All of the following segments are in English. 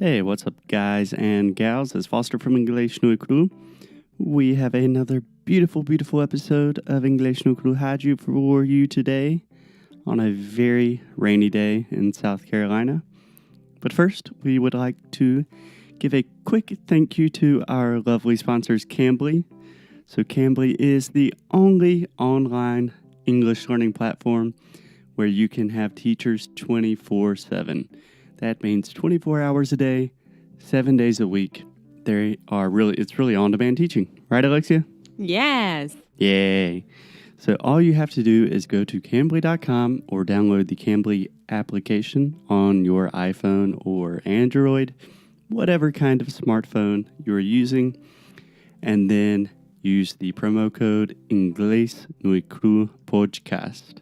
Hey, what's up, guys and gals? It's Foster from Inglês no Cru. We have another beautiful, beautiful episode of Inglês no Cru Rádio for you today on a very rainy day in South Carolina. But first, we would like to give a quick thank you to our lovely sponsors, Cambly. So Cambly is the only online English learning platform where you can have teachers 24/7. That means 24 hours a day, 7 days a week. It's really on-demand teaching. Right, Alexia? Yes. Yay. So all you have to do is go to Cambly.com or download the Cambly application on your iPhone or Android, whatever kind of smartphone you're using, and then use the promo code Inglês no Cru Podcast,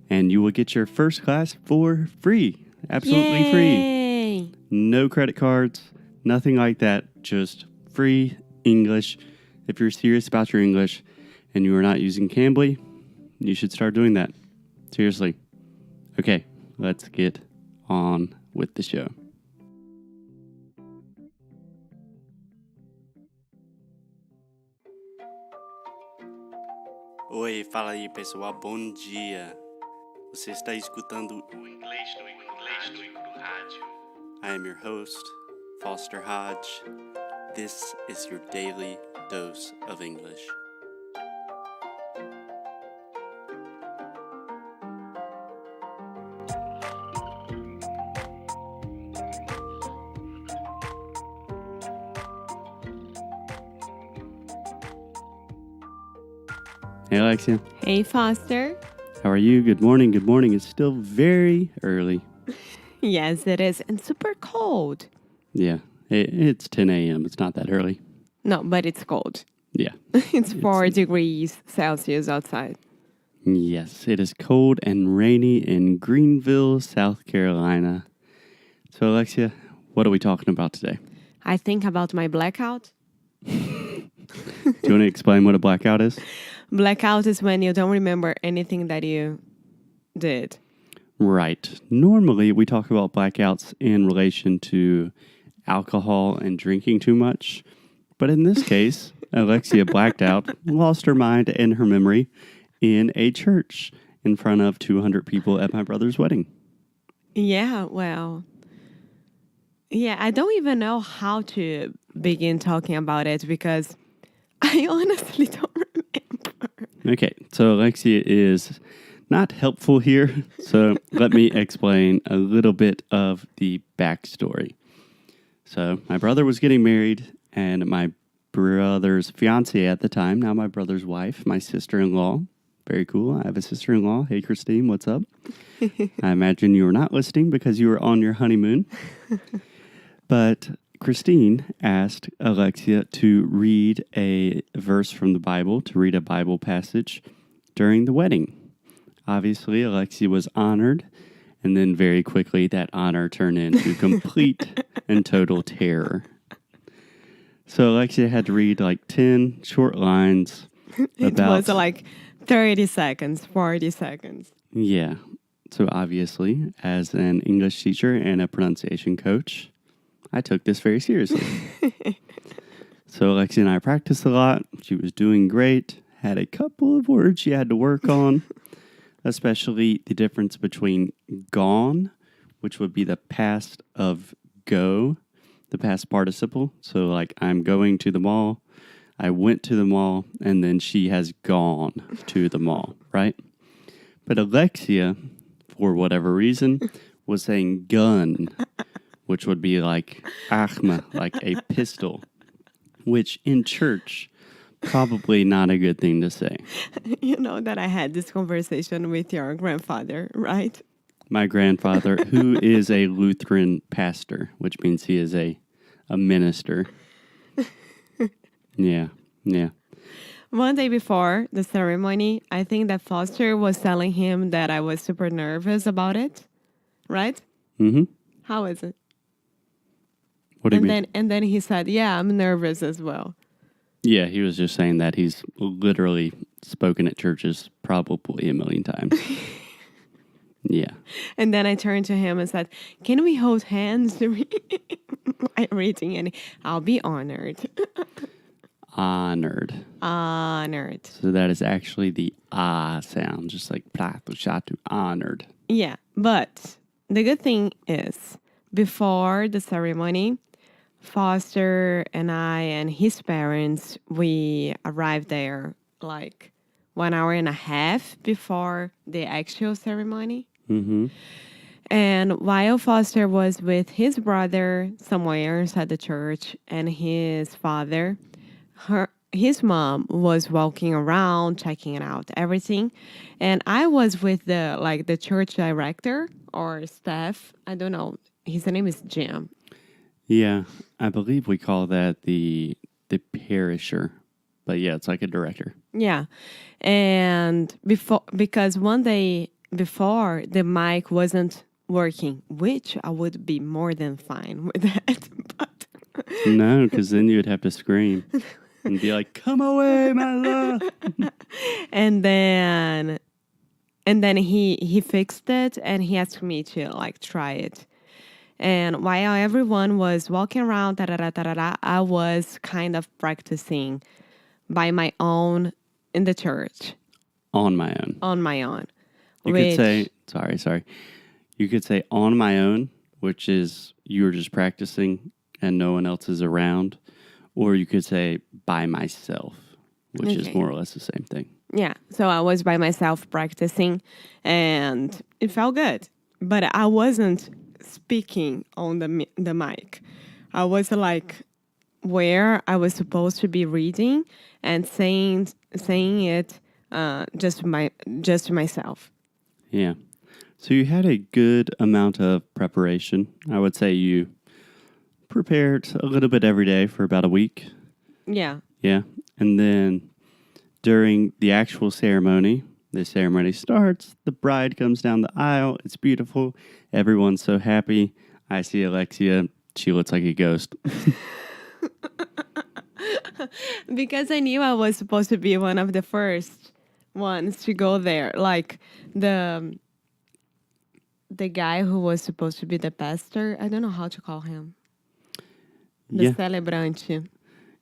and you will get your first class for free. Absolutely Yay. free. No credit cards, nothing like that. Just free English. If you're serious about your English and you are not using Cambly, you should start doing that. Seriously. Okay, let's get on with the show. Oi, fala aí, pessoal. Bom dia. Você está escutando o Inglês no Rádio. I am your host, Foster Hodge. This is your daily dose of English. Hey, Alexia. Hey, Foster. How are you? Good morning. Good morning. It's still very early. Yes, it is. And super cold. Yeah, it's 10 a.m. It's not that early. No, but it's cold. Yeah. It's 4 degrees Celsius outside. Yes, it is cold and rainy in Greenville, South Carolina. So, Alexia, what are we talking about today? I think about my blackout. Do you want to explain what a blackout is? Blackout is when you don't remember anything that you did. Right. Normally, we talk about blackouts in relation to alcohol and drinking too much. But in this case, Alexia blacked out, lost her mind and her memory in a church in front of 200 people at my brother's wedding. Yeah, well, I don't even know how to begin talking about it because I honestly don't remember. Okay, so Alexia is not helpful here, so let me explain a little bit of the backstory. So my brother was getting married, and my brother's fiancée at the time, now my brother's wife, my sister-in-law, very cool. I have a sister-in-law. Hey, Christine, what's up? I imagine you were not listening because you were on your honeymoon. But Christine asked Alexia to read a verse from the Bible, to read a Bible passage during the wedding. Obviously, Alexia was honored, and then very quickly that honor turned into complete and total terror. So Alexia had to read like 10 short lines. It was like 30 seconds, 40 seconds. Yeah. So obviously, as an English teacher and a pronunciation coach, I took this very seriously. So Alexia and I practiced a lot. She was doing great. Had a couple of words she had to work on, especially the difference between gone, which would be the past of go, the past participle. So like I'm going to the mall, I went to the mall, and then she has gone to the mall, right? But Alexia, for whatever reason, was saying gun, which would be like achma, like a pistol, which in church, probably not a good thing to say. You know that I had this conversation with your grandfather, right? My grandfather, who is a Lutheran pastor, which means he is a minister. Yeah. One day before the ceremony, I think that Foster was telling him that I was super nervous about it, right? Mm-hmm. How is it? What do you mean? And then he said, yeah, I'm nervous as well. Yeah, he was just saying that he's literally spoken at churches probably a million times. Yeah. And then I turned to him and said, can we hold hands? my reading, and I'll be honored. Honored. Honored. So that is actually the ah sound, just like prato chato, honored. Yeah, but the good thing is, before the ceremony, Foster and I and his parents, we arrived there like 1 hour and a half before the actual ceremony. Mm-hmm. And while Foster was with his brother somewhere inside the church and his father, his mom was walking around checking out everything, and I was with the church director or staff. I don't know. His name is Jim. Yeah, I believe we call that the parisher, but yeah, it's like a director. Yeah, and because one day before the mic wasn't working, which I would be more than fine with that, but No, because then you would have to scream and be like, "Come away, my love!" and then he fixed it and he asked me to like try it. And while everyone was walking around, I was kind of practicing by my own in the church. On my own. On my own. You could say, sorry. You could say on my own, which is you're just practicing and no one else is around. Or you could say by myself, which is more or less the same thing. Yeah. So I was by myself practicing and it felt good. But I wasn't speaking on the mic. I was like where I was supposed to be reading and saying it just to myself. Yeah. So you had a good amount of preparation. I would say you prepared a little bit every day for about a week. Yeah. Yeah. And then during the actual ceremony, the ceremony starts. The bride comes down the aisle. It's beautiful. Everyone's so happy. I see Alexia. She looks like a ghost. Because I knew I was supposed to be one of the first ones to go there. Like the guy who was supposed to be the pastor. I don't know how to call him. The celebrante.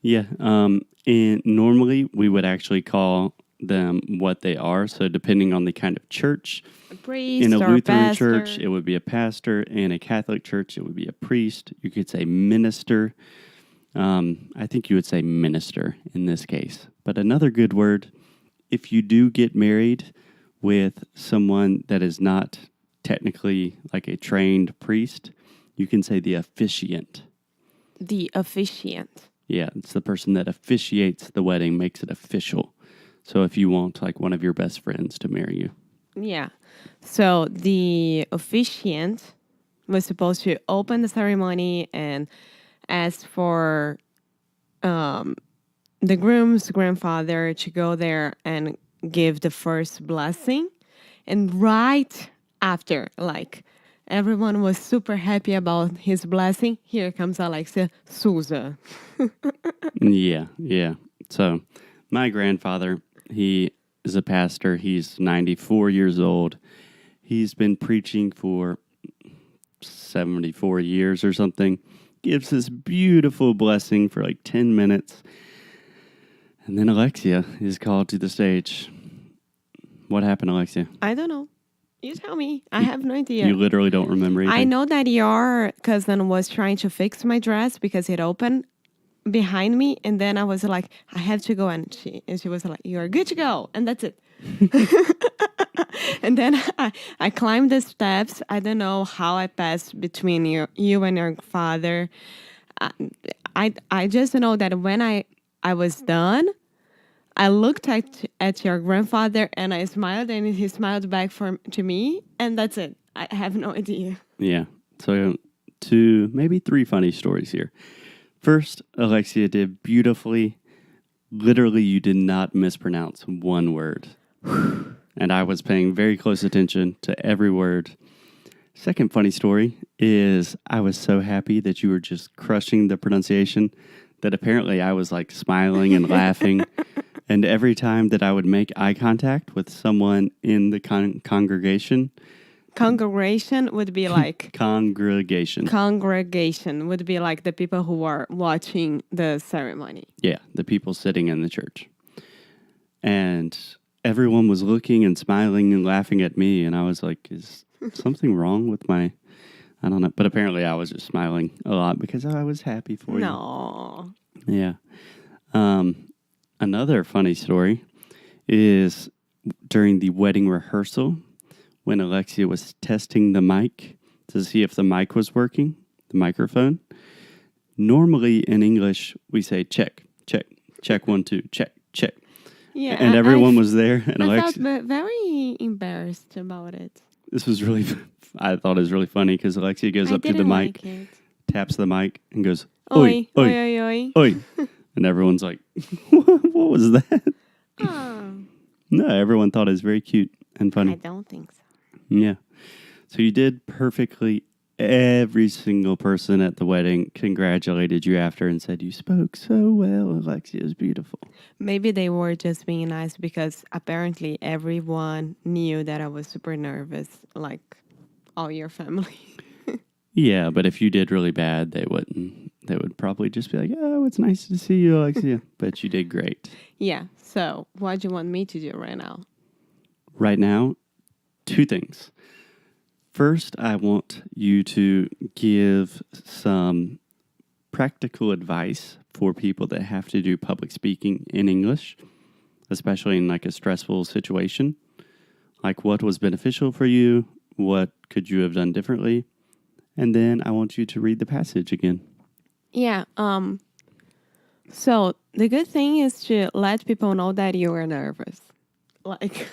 Yeah. And normally we would actually call them what they are. So depending on the kind of church, a priest in a or Lutheran pastor. church, it would be a pastor. In a Catholic church, it would be a priest. You could say minister. I think you would say minister in this case. But another good word, if you do get married with someone that is not technically like a trained priest, you can say the officiant. The officiant. Yeah, it's the person that officiates the wedding, makes it official. So if you want like one of your best friends to marry you. Yeah. So the officiant was supposed to open the ceremony and ask for the groom's grandfather to go there and give the first blessing. And right after, like, everyone was super happy about his blessing, here comes Alexia Souza. Yeah. So my grandfather, he is a pastor. He's 94 years old. He's been preaching for 74 years or something. Gives this beautiful blessing for like 10 minutes. And then Alexia is called to the stage. What happened, Alexia? I don't know. You tell me. I have no idea. You literally don't remember anything? I know that your cousin was trying to fix my dress because it opened behind me. And then I was like, I have to go. And she was like, you're good to go. And that's it. And then I climbed the steps. I don't know how I passed between you and your father. I just know that when I was done, I looked at your grandfather and I smiled and he smiled back to me. And that's it. I have no idea. Yeah. So 2, maybe 3 funny stories here. First, Alexia did beautifully. Literally, you did not mispronounce one word. And I was paying very close attention to every word. Second funny story is I was so happy that you were just crushing the pronunciation that apparently I was like smiling and laughing. And every time that I would make eye contact with someone in the congregation, Congregation would be like Congregation. congregation would be like the people who are watching the ceremony. Yeah, the people sitting in the church. And everyone was looking and smiling and laughing at me. And I was like, is something wrong with my... I don't know. But apparently I was just smiling a lot because I was happy for you. No. Yeah. Another funny story is during the wedding rehearsal when Alexia was testing the mic to see if the mic was working, the microphone. Normally in English, we say check, check, check 1, 2, check, check. Yeah. And everyone was there. And I Alexia, felt very embarrassed about it. this was really, I thought it was really funny because Alexia goes up to the mic, like it. taps the mic, and goes, Oi, oi, oi, oi, oi, oi. oi. And everyone's like, what was that? Oh, No, everyone thought it was very cute and I funny. don't think so. Yeah. So you did perfectly. Every single person at the wedding congratulated you after and said, you spoke so well, Alexia. It was beautiful. Maybe they were just being nice because apparently everyone knew that I was super nervous, like all your family. Yeah, but if you did really bad, they wouldn't. They would probably just be like, oh, it's nice to see you, Alexia. But you did great. Yeah. So what do you want me to do right now? Right now, 2 things. First, I want you to give some practical advice for people that have to do public speaking in English, especially in like a stressful situation. Like what was beneficial for you? What could you have done differently? And then I want you to read the passage again. Yeah. So the good thing is to let people know that you are nervous. Like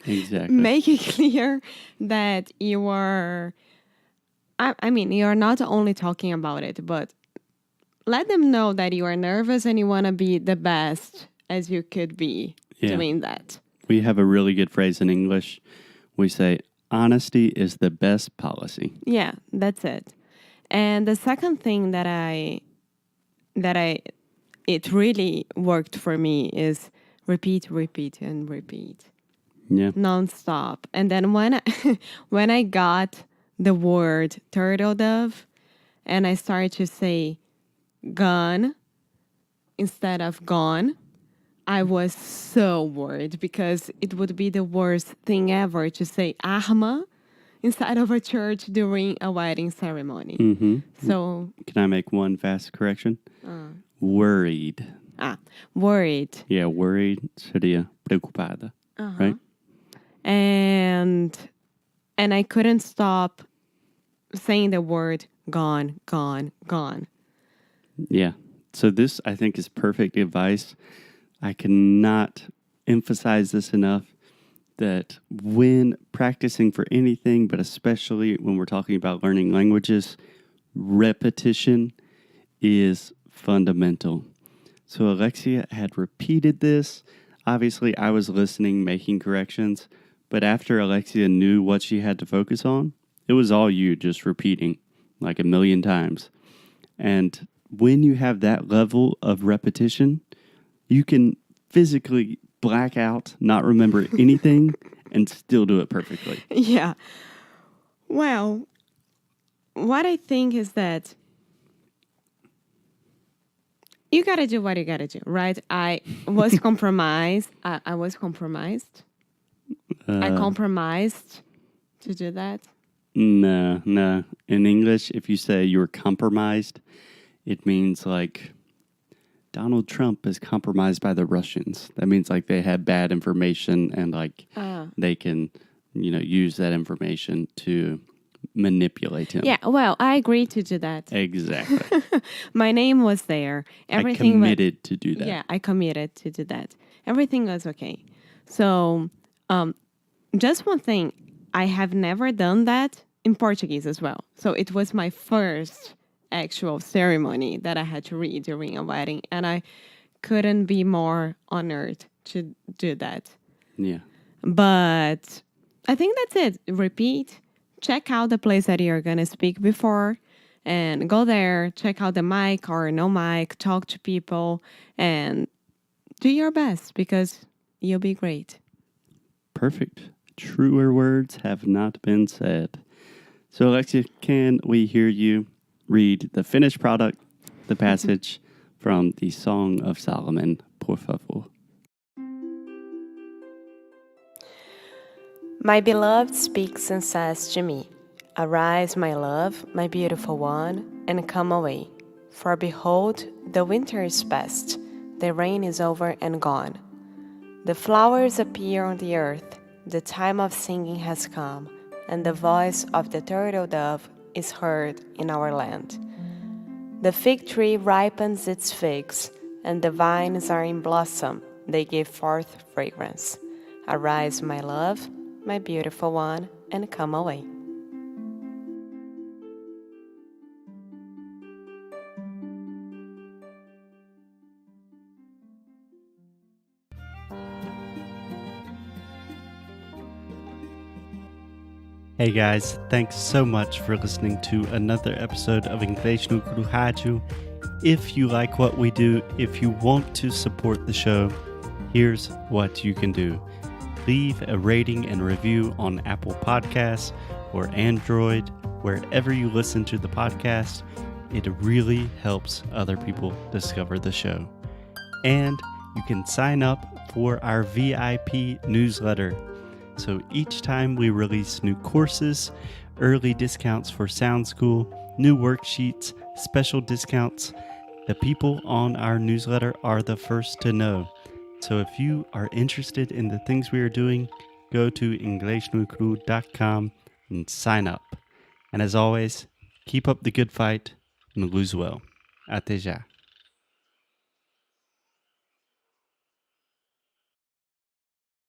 Exactly. make it clear that you are I mean, you're not only talking about it, but let them know that you are nervous and you want to be the best as you could be doing that. We have a really good phrase in English. We say, honesty is the best policy. Yeah, that's it. And the second thing that it really worked for me is repeat, repeat, and repeat. Yeah. Nonstop. And then when I got the word turtle dove and I started to say gone instead of gone, I was so worried because it would be the worst thing ever to say arma inside of a church during a wedding ceremony. Mm-hmm. So, Can I make one fast correction? Worried. Worried. Yeah, worried seria preocupada. Right? And I couldn't stop saying the word gone, gone, gone. Yeah. So this, I think, is perfect advice. I cannot emphasize this enough that when practicing for anything, but especially when we're talking about learning languages, repetition is fundamental. So Alexia had repeated this. Obviously, I was listening, making corrections. But after Alexia knew what she had to focus on, it was all you just repeating like 1,000,000 times. And when you have that level of repetition, you can physically black out, not remember anything, and still do it perfectly. Yeah. Well, what I think is that you got to do what you got to do, right? I was compromised. I was compromised. I compromised to do that. No. In English, if you say you're compromised, it means like Donald Trump is compromised by the Russians. That means like they have bad information and like they can, use that information to manipulate him. Yeah, well, I agreed to do that. Exactly. My name was there. Everything I committed to do that. Yeah, I committed to do that. Everything was okay. So, just one thing, I have never done that in Portuguese as well. So it was my first actual ceremony that I had to read during a wedding, and I couldn't be more honored to do that. Yeah. But I think that's it. Repeat, check out the place that you're going to speak before, and go there, check out the mic or no mic, talk to people, and do your best because you'll be great. Perfect. truer words have not been said. So, Alexia, can we hear you read the finished product, the passage from the Song of Solomon, por favor? My beloved speaks and says to me, "Arise, my love, my beautiful one, and come away. For behold, the winter is past, the rain is over and gone. The flowers appear on the earth, the time of singing has come, and the voice of the turtle dove is heard in our land. The fig tree ripens its figs, and the vines are in blossom, they give forth fragrance. Arise, my love, my beautiful one, and come away." Hey guys, thanks so much for listening to another episode of Inglês no Rádio. If you like what we do, if you want to support the show, here's what you can do. Leave a rating and review on Apple Podcasts or Android, wherever you listen to the podcast. It really helps other people discover the show. And you can sign up for our VIP newsletter. So each time we release new courses, early discounts for Sound School, new worksheets, special discounts, the people on our newsletter are the first to know. So if you are interested in the things we are doing, go to inglesnucru.com and sign up. And as always, keep up the good fight and lose well. Até já.